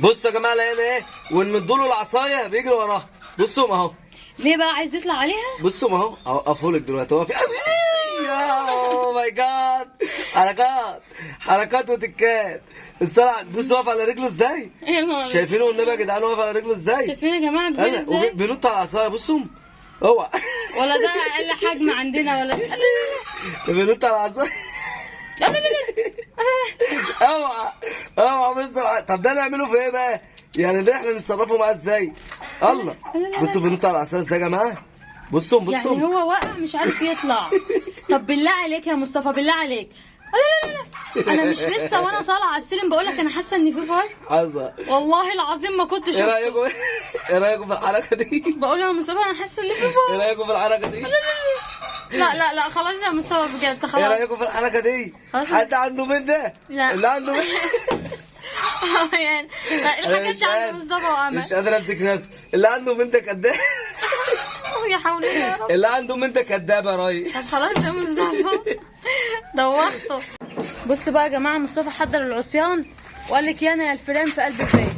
بصوا يا جماعه لقينا ايه، ونمد له العصايه بيجري وراها. بصوا اهو. ليه بقى عايز يطلع عليها؟ بصوا اهو اقفلك دلوقتي. هو في اوه ماي جاد، حركات وتكات الصراحه. بصوا واقف على رجله ازاي، شايفينه والنبي يا جدعان واقف على رجله ازاي؟ شايفين يا جماعه كبير ازاي؟ بينط على العصايه. بصوا اوعى ولا ده اقل حجم عندنا ولا بينط على العصايه. لا لا لا اوعى بص. طب ده نعمله في ايه بقى؟ يعني ده احنا نتصرفوا معاه ازاي؟ الله. بصوا بينط على العصايه ازاي يا جماعه. بصوا يعني هو واقع مش عارف يطلع. طب بالله عليك يا مصطفى، بالله عليك. لا لا لا، انا مش لسه وانا طالعه على السلم بقول لك انا حاسه ان في فار. حصل والله العظيم ما كنت شفته. ايه رايكم في الحركه دي؟ بقول يا مصطفى انا حاسه ان في فار. ايه رايكم في الحركه دي؟ لا لا لا خلاص يا مصطفى بجد خلاص. ايه رايكم في الحركه دي؟ حد عنده من ده؟ لا اللي عنده من يعني الحاجات دي عند مصطفى وامل. مش قادر امسك نفسي. اللي عنده من ده كداب. يا حول الله يا رب. اللي عنده من ده كداب يا ريس. طب خلاص يا مصطفى دوخته. بص بقى يا جماعه، مصطفى حضر العصيان وقال لك يانا يا الفيران في قلب البيت.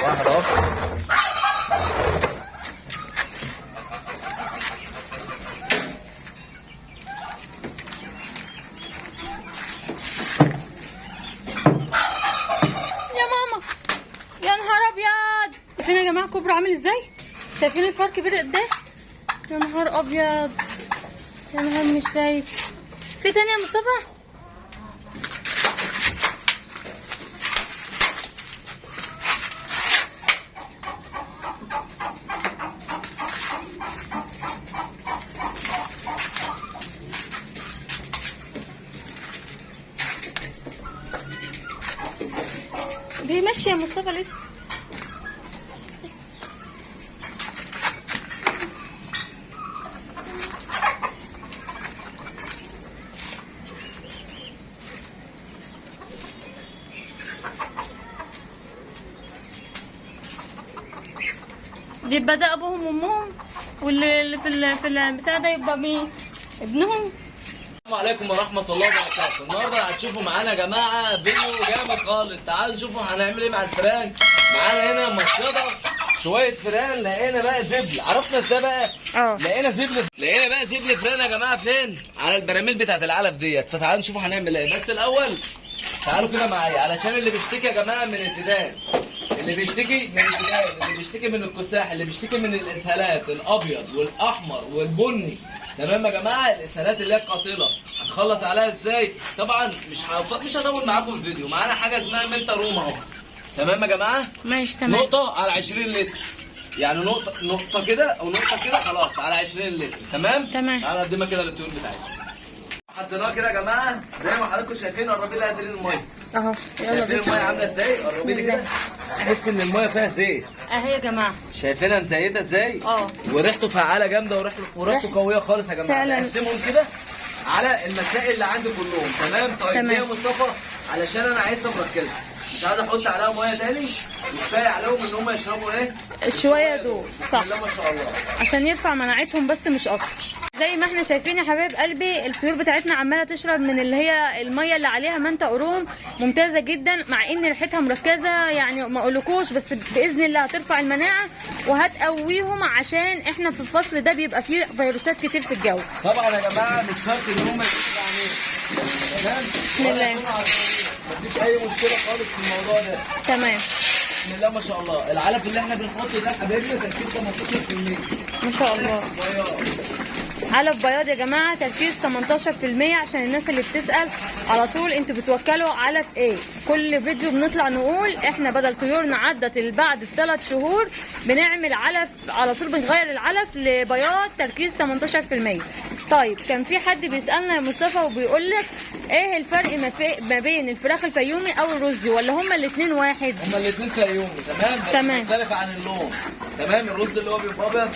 واحد اهو. يا ماما يا نهار ابيض. شايفين يا جماعه كوبرا عامل ازاي؟ شايفين الفار كبير قد ايه؟ يا نهار ابيض، يا نهار مش شايف. في تاني يا مصطفى؟ بيمشي يا مصطفى لسه. يبقى ده ابوهم وامهم، واللي في البتاع ده يبقى مين؟ ابنهم. السلام عليكم ورحمة الله وبركاته. النهارده هتشوفوا معانا يا جماعة فيديو جامد خالص. تعالوا نشوفوا هنعمل ايه مع الفيران. معانا هنا مصيدة شوية فيران، لقينا بقى زبل. عرفنا ازاي بقى؟ لقينا بقى زبل فيران يا جماعة. فين؟ على البراميل بتاعت العلف ديت. فتعالوا نشوفوا هنعمل ايه. بس الأول تعالوا كده معايا، علشان اللي بيشتكي يا جماعة من الديدان، اللي بيشتكي من الديدان، اللي بيشتكي من الكساح، اللي بيشتكي من الاسهالات الابيض والاحمر والبني. تمام يا جماعه، الاسهالات اللي هي القاتله هنخلص عليها ازاي؟ طبعا مش هطول معاكم الفيديو. معانا حاجه اسمها ميلتا روم اهو. تمام يا جماعه؟ ماشي تمام. نقطه على 20 لتر، يعني نقطه كده او نقطه كده، خلاص على 20 لتر. تمام. تمام. تعالى نقدمها كده للطيور بتاعتنا. حطيناها كده يا جماعه زي ما حضراتكم شايفين. قربي لي قد الميه اهو يلا شايفين الميه بينا. عامله ازاي؟ قربي لي كده. تحس ان الميه فيها زيت اهي يا جماعه. شايفينها مزيته ازاي؟ اه. وريحته فعاله جامده، وريحته قويه خالص يا جماعه. فعلا. نقسمهم كده على المسائل اللي عندي كلهم. تمام. طيب تمام. ليه يا مصطفى؟ علشان انا عايزها مركزه، مش عايز احط عليها ميه تاني. وكفايه عليهم ان هم يشربوا ايه؟ شويه دول صح. لا ما شاء الله. عشان يرفع مناعتهم بس مش اكتر. زي ما احنا شايفين يا حبايب قلبي، الطيور بتاعتنا عماله تشرب من اللي هي الميه اللي عليها منتا قروم ممتازه جدا، مع ان ريحتها مركزه يعني ما اقولكوش، بس باذن الله هترفع المناعه وهتقويهم، عشان احنا في الفصل ده بيبقى فيه فيروسات كتير في الجو. طبعا يا جماعه مش شرط ان هم يشربوا عليه. تمام. بسم الله. مفيش اي مشكله خالص في الموضوع ده. تمام. بسم الله ما شاء الله. العلف اللي احنا بنحطه ده حبايبنا تركيز 18%. ما شاء الله. علف بياض يا جماعه تركيز 18%، عشان الناس اللي بتسال على طول انتوا بتوكلوا علف ايه. كل فيديو بنطلع نقول احنا بدل طيورنا عدت بعد 3 شهور بنعمل علف على طول، بنغير العلف لبياض تركيز 18%. طيب كان في حد بيسالنا يا مصطفى وبيقول لك ايه الفرق ما بين الفراخ الفيومي او الرزي، ولا هما الاثنين واحد؟ هما الاثنين فيومي. تمام. بس تمام. مختلفة عن اللون. تمام. الرز اللي هو بيبقى ابيض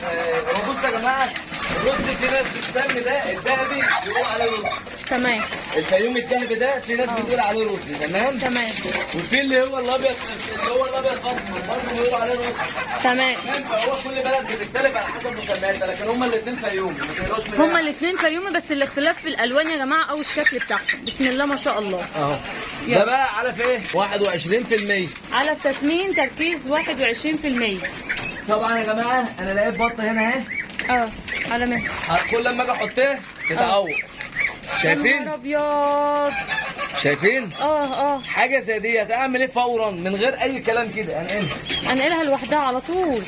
هو بص يا جماعه، الرز في ناس بتسمي ده الذهبي بيقولوا عليه رز. تمام. الفيومي الذهبي ده في ناس بتقول عليه رز. تمام. تمام. وفي اللي هو الابيض الاسمر برضه بيقولوا عليه رز. تمام. فهو كل بلد بتختلف على حسب مسمياتها، لكن هما الاثنين فيومي ما تقلقوش من هما الاثنين فيومي، بس الاختلاف في الالوان يا جماعه او الشكل بتاعهم. بسم الله ما شاء الله. اهو. يلا. ده بقى علف ايه؟ 21%. علف تسمين تركيز 21%. طبعا يا جماعه انا لقيت بطه هنا اهي. على مهل. كل لما اجي احطها تتعور. يا شايفين؟ نهار ابيض. شايفين؟ اه حاجه زي ديت اعمل ايه فورا من غير اي كلام كده؟ انقلها. انقلها لوحدها على طول.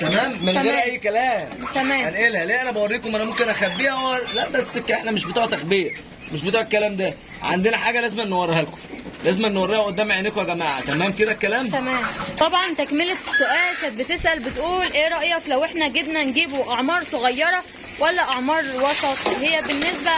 تمام. من تمام. غير اي كلام. تمام. انقلها. ليه؟ انا بوريكم انا ممكن اخبيها لا بس احنا مش بتوع تخبيه، مش بتوع الكلام ده. عندنا حاجه لازم نوريها لكم، لازم نوريها قدام عينيكم يا جماعه. تمام كده الكلام؟ تمام. طبعا تكمله السؤال كانت بتسال بتقول ايه رايك لو احنا جبنا نجيبه اعمار صغيره ولا اعمار وسط؟ هي بالنسبه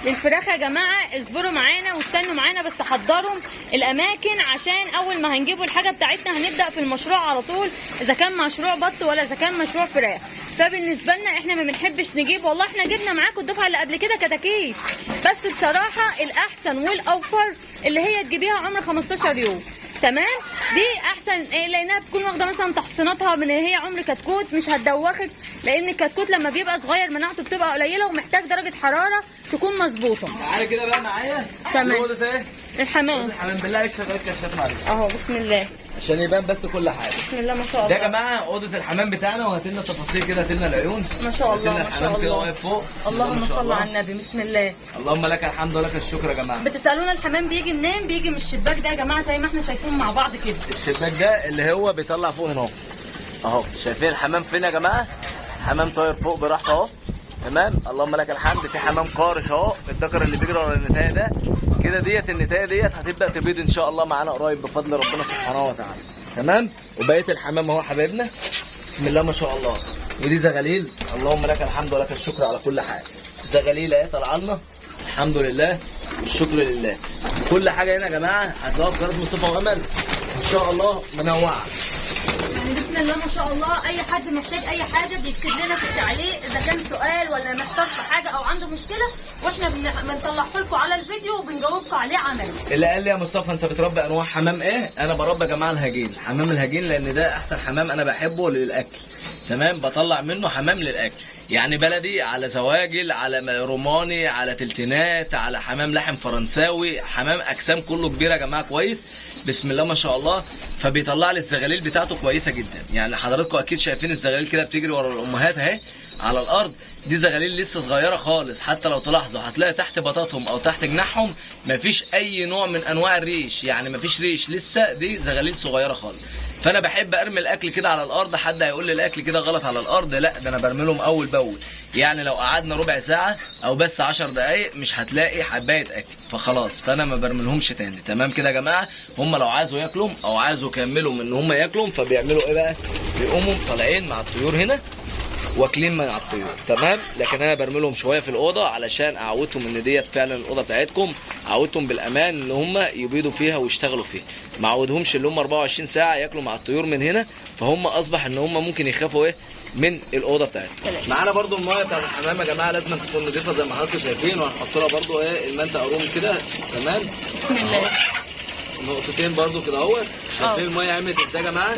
للفراخ يا جماعه اصبروا معانا واستنوا معانا، بس حضروا الاماكن عشان اول ما هنجيبوا الحاجه بتاعتنا هنبدا في المشروع على طول، اذا كان مشروع بط ولا اذا كان مشروع فراخ. فبالنسبه لنا احنا ما بنحبش نجيب، والله احنا جبنا معاكم الدفعه اللي قبل كده كتاكيت، بس بصراحه الاحسن والاوفر اللي هي تجيبيها عمر 15 يوم. تمام. دي احسن لانها بتكون واخده مثلا تحصيناتها من هي عمر كتكوت، مش هتدوخك، لان الكتكوت لما بيبقى صغير مناعته بتبقى قليله ومحتاج درجه حراره تكون مظبوطه. تعالى كده بقى معايا. تمام. اوضه ايه؟ الحمام. الحمام بالله عليك شغال كشاف معلش اهو بسم الله. عشان يبان بس كل حاجه. بسم الله ما شاء ده الله. يا جماعه اوضه الحمام بتاعنا، وهات لنا تفاصيل كده، هات لنا العيون ما شاء الله ما شاء الله كده واقف فوق. اللهم صل على النبي. بسم الله. اللهم لك الحمد ولك الشكر يا جماعه. بتسالونا الحمام بيجي منين؟ بيجي من الشباك ده يا جماعه زي ما احنا شايفين مع بعض كده. الشباك ده اللي هو بيطلع فوق هنا اهو. شايفين الحمام فين يا جماعه؟ حمام طاير فوق براحته اهو. تمام. اللهم لك الحمد. في حمام قارش اهو، الذكر اللي بيجري ورا النتايه ده كده. ديت النتايه ديت هتبدا تبيض ان شاء الله معانا قريب بفضل ربنا سبحانه وتعالى. تمام. وبقيه الحمام اهو حبايبنا بسم الله ما شاء الله. ودي زغاليل، اللهم لك الحمد ولك الشكر على كل حاجه. زغاليل اهي طالعه لنا الحمد لله والشكر لله. كل حاجه هنا يا جماعه هتلاقوها في قناه مصطفى وامل ان شاء الله منوعه. بسم الله ما شاء الله. اي حد محتاج اي حاجه بيكتب لنا في التعليق اذا كان سؤال ولا محتاج في حاجه او عنده مشكله، واحنا بنطلعه لكم على الفيديو وبنجاوبكم عليه عملي. اللي قال لي يا مصطفى انت بتربي انواع حمام ايه؟ انا بربي يا جماعه الهجين، حمام الهجين، لان ده احسن حمام انا بحبه للاكل. تمام. بطلع منه حمام للاكل، يعني بلدي على زواجل على روماني على تلتينات على حمام لحم فرنساوي، حمام اجسام كله كبيره يا جماعه كويس بسم الله ما شاء الله. فبيطلع لي الزغاليل بتاعته كويسه جدا. يعني حضراتكم اكيد شايفين الزغاليل كده بتجري ورا الامهات اهي على الارض. دي زغاليل لسه صغيره خالص، حتى لو تلاحظوا هتلاقي تحت بطاطهم او تحت جناحهم مفيش اي نوع من انواع الريش، يعني مفيش ريش لسه، دي زغاليل صغيره خالص. فانا بحب ارمي الاكل كده على الارض. حد هيقول لي الاكل كده غلط على الارض، لا ده انا برمي لهم اول باول. يعني لو قعدنا ربع ساعه او بس 10 دقائق مش هتلاقي حبايه اكل، فخلاص فانا ما برملهمش تاني. تمام كده يا جماعه. هم لو عايزوا ياكلوا او عايزوا يكملوا من ان هم ياكلوا فبيعملوا ايه بقى؟ بيقوموا طالعين مع الطيور هنا واكلين مع الطيور. تمام. لكن انا برمي لهم شويه في الاوضه علشان اعودهم ان ديت فعلا الاوضه بتاعتكم، اعودهم بالامان ان هم يبيضوا فيها ويشتغلوا فيها. ما اعودهمش اللي هم 24 ساعه ياكلوا مع الطيور من هنا، فهم اصبح ان هم ممكن يخافوا ايه من الاوضه بتاعتهم. معانا برده المايه بتاعت الحمام يا جماعه لازم تكون نضيفه زي ما حضراتكم شايفين، وهنحط لها برده ايه المنطقه روم كده. تمام. بسم الله. نقطتين برده كده اهوت. شايفين المايه عملت ازاي يا جماعه؟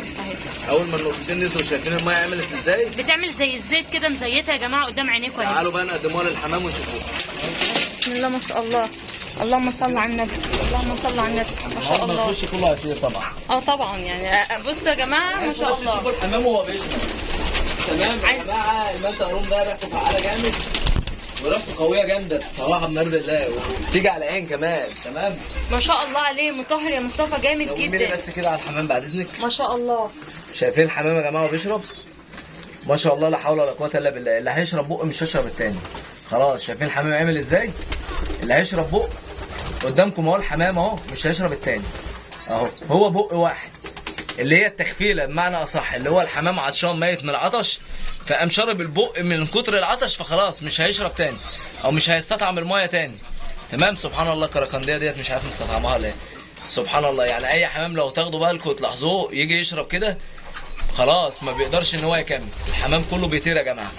اول ما النقطتين نزلوا شايفين المايه عملت ازاي؟ بتعمل زي الزيت كده مزيتها يا جماعه قدام عينيكم اهي. تعالوا بقى نقدموها للحمام ونشوفوها. بسم الله ما شاء الله. اللهم صل على النبي. اللهم صل على النبي. ما شاء الله. الوش كله هيطير طبعا. طبعا يعني بصوا يا جماعه ما شاء الله. شوفوا الحمام وهو بيشرب. تمام يا جماعه. المنطقه روم ده ريحته فعاله جامد وريحته قويه جامده بصراحه بمرض الله، وبتيجي على العين كمان. تمام. ما شاء الله عليه مطهر يا مصطفى جامد جدا. بس كده على الحمام بعد اذنك. ما شاء الله. شايفين الحمام يا جماعه وبيشرب؟ ما شاء الله لا حول ولا قوه الا بالله. اللي هيشرب بق مش هيشرب التاني. خلاص. شايفين الحمام عامل ازاي؟ اللي هيشرب بق قدامكم اهو الحمام اهو مش هيشرب التاني اهو. هو بق واحد اللي هي التخفيله بمعنى اصح، اللي هو الحمام عطشان ميت من العطش فقام شرب البق من كتر العطش، فخلاص مش هيشرب تاني او مش هيستطعم المايه تاني. تمام. سبحان الله. الكركنديه ديت مش عارف نستطعمها ليه. سبحان الله. يعني اي حمام لو تاخدوا بالكم تلاحظوه يجي يشرب كده خلاص ما بيقدرش ان هو يكمل. الحمام كله بيطير يا جماعه،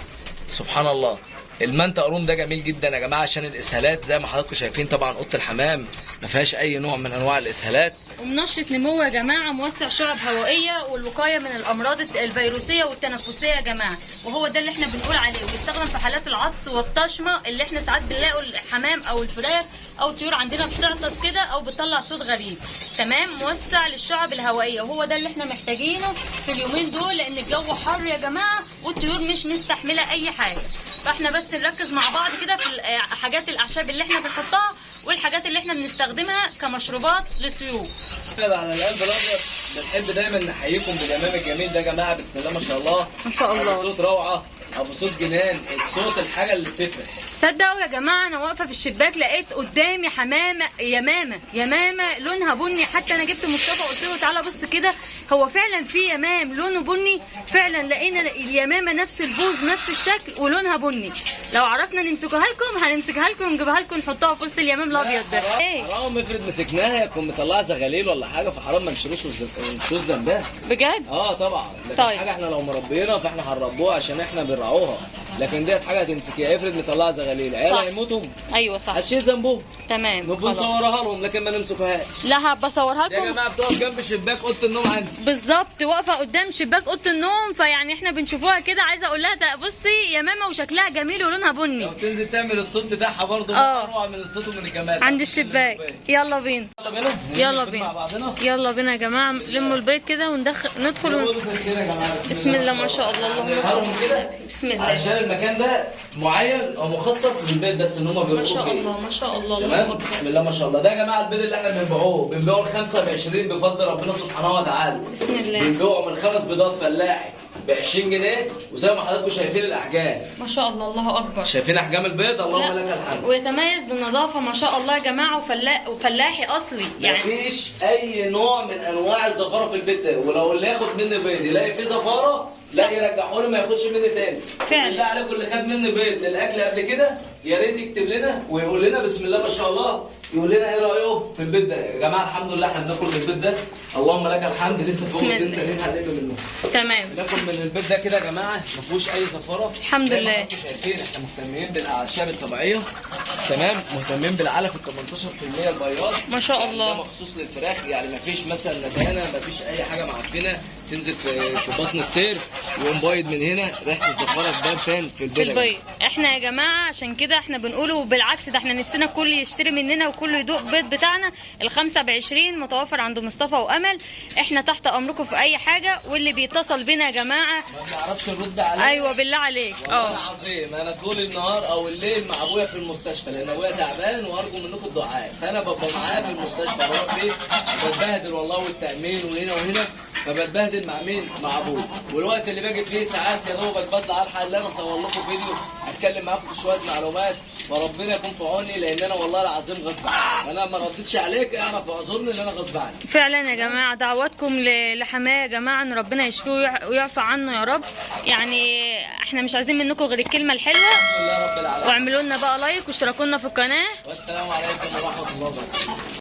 سبحان الله. المنطق روم ده جميل جدا يا جماعه عشان الاسهالات زي ما حضراتكم شايفين. طبعا اوضه الحمام ما فيهاش اي نوع من انواع الاسهالات، ومنشط نمو يا جماعه، موسع شعب هوائيه والوقايه من الامراض الفيروسيه والتنفسيه يا جماعه، وهو ده اللي احنا بنقول عليه. وبيستخدم في حالات العطس والطشمه اللي احنا ساعات بنلاقوا الحمام او الفراخ او الطيور عندنا بتعطس كده او بتطلع صوت غريب. تمام، موسع للشعب الهوائيه، وهو ده اللي احنا محتاجينه في اليومين دول، لان الجو حر يا جماعه والطيور مش مستحمله اي حاجه. فاحنا بس نركز مع بعض كده في حاجات الاعشاب اللي احنا بنحطها والحاجات اللي احنا بنستخدمها كمشروبات للطيور. على القلب الابيض بنحب دايما نحييكم بالامام الجميل ده يا جماعه، بسم الله ما شاء الله. ما شاء الله. ابو صوت روعه، ابو صوت جنان، الصوت الحاجه اللي بتفرح. صدقوا يا جماعه انا واقفه في الشباك لقيت قدامي حمامه يمامه لونها بني. حتى انا جبت مصطفى قلت له تعالى بص كده، هو فعلا في يمام لونه بني، فعلا لقينا اليمامه نفس البوز نفس الشكل ولونها بني. لو عرفنا نمسكها لكم هنمسكها لكم ونجيبها لكم نحطها في وسط اليمام الابيض ده. حرام افرض مسكناها يكون مطلعه زغاليل ولا حاجه، فحرام ما نشيلوش ذنبها بجد. طبعا. لكن طيب. حاجه احنا لو مربينا فاحنا هنربوها عشان احنا بنرعوها، لكن ديت حاجه هتمسكيها افرض مطلعه زغاليل عيال هيموتوا. ايوه صح، هتشيل ذنبهم. تمام، نبقى نصورها لهم لكن ما نمسكوهاش. لا هبقى اصورها لكم يا جماعه بتقف جنب شباك اوضه النوم عندي بالظبط، واقفه قدام شباك اوضه النوم، فيعني احنا بنشوفوها كده. عايزه اقول لها بصي يا ماما وشكلها جميل ولونها بني. لو تنزل تعمل الصوت بتاعها برضه اروع من الصوت ومن الجمال عند الشباك. يلا بينا يلا بينا يلا بينا يا جماعه، لموا البيت كده ندخل بسم الله ما شاء الله. اللهم كده بسم الله. عشان المكان ده معين او مخصص للبيت بس ان هم بيروحوا ما شاء فيه. الله ما شاء الله. تمام، بسم الله ما شاء الله. ده يا جماعه البيض اللي احنا بنبيعه ال 25 بفضل ربنا سبحانه وتعالى. بسم الله. بنبيعه من 5 بيضات فلاحي ب 20 جنيه، وزي ما حضراتكم شايفين الاحجام. ما شاء الله، الله اكبر. شايفين احجام البيض، اللهم لك الحمد. ويتميز بالنظافه ما شاء الله يا جماعه، وفلاحي اصلي يعني. مفيش اي نوع من انواع الزفاره في البيت ده، ولو اللي ياخد مني بيض يلاقي فيه زفاره لا يرجعوا لي ما ياخدش مني تاني. فعلا. بالله عليكم اللي خد مني بيض للاكل قبل كده يا ريت يكتب لنا ويقول لنا بسم الله ما شاء الله، يقول لنا ايه رايه في البيت ده. يا جماعه الحمد لله احنا بناكل من البيت ده، اللهم لك الحمد. لسه في بيضتين تانيين هنلم منهم. تمام. بناكل من البيت ده كده يا جماعه ما فيهوش اي زفاره الحمد لله. انتوا شايفين احنا مهتمين بالاعشاب الطبيعيه، تمام، مهتمين بالعلف ال 18% البياض ما شاء الله. ده مخصوص للفراخ، يعني ما فيش مثلا ندانه، ما فيش اي حاجه معفنه تنزل في بطن الطير يقوم بايض من هنا ريحه الزفاره تبان فين في البيض. احنا يا جماعه عشان كده احنا بنقوله بالعكس، ده احنا نفسنا الكل يشتري مننا وكله يدوق بيض بتاعنا. ال5 ب20 متوفر عند مصطفى وامل. احنا تحت امركم في اي حاجه، واللي بيتصل بينا يا جماعه ما بنعرفش نرد عليه. ايوه بالله عليك. والله العظيم انا طول النهار او الليل مع ابويا في المستشفى، لان ابويا تعبان وارجو منكم الدعاء، فانا ببقى معاه في المستشفى بروح بيه بتبهدل والله، والتامين وهنا وهنا، فبتبهدل مع مين؟ مع ابويا. والوقت اللي باجي فيه ساعات يا دوبك بطلع الحق اللي انا اصور لكم فيديو اتكلم معاكم في شويه معلومات، فربنا يكون في عوني، لان انا والله العظيم غصب عني. انا ما ردتش عليك اعرف اعذرني ان انا غصب عني. فعلا يا جماعه دعواتكم لحماه يا جماعه ان ربنا يشفيه ويعفى عنه يا رب. يعني احنا مش عايزين منكم غير الكلمه الحلوه. الحمد لله رب العالمين. واعملوا لنا بقى لايك واشتركوا لنا في القناه. والسلام عليكم ورحمه الله وبركاته.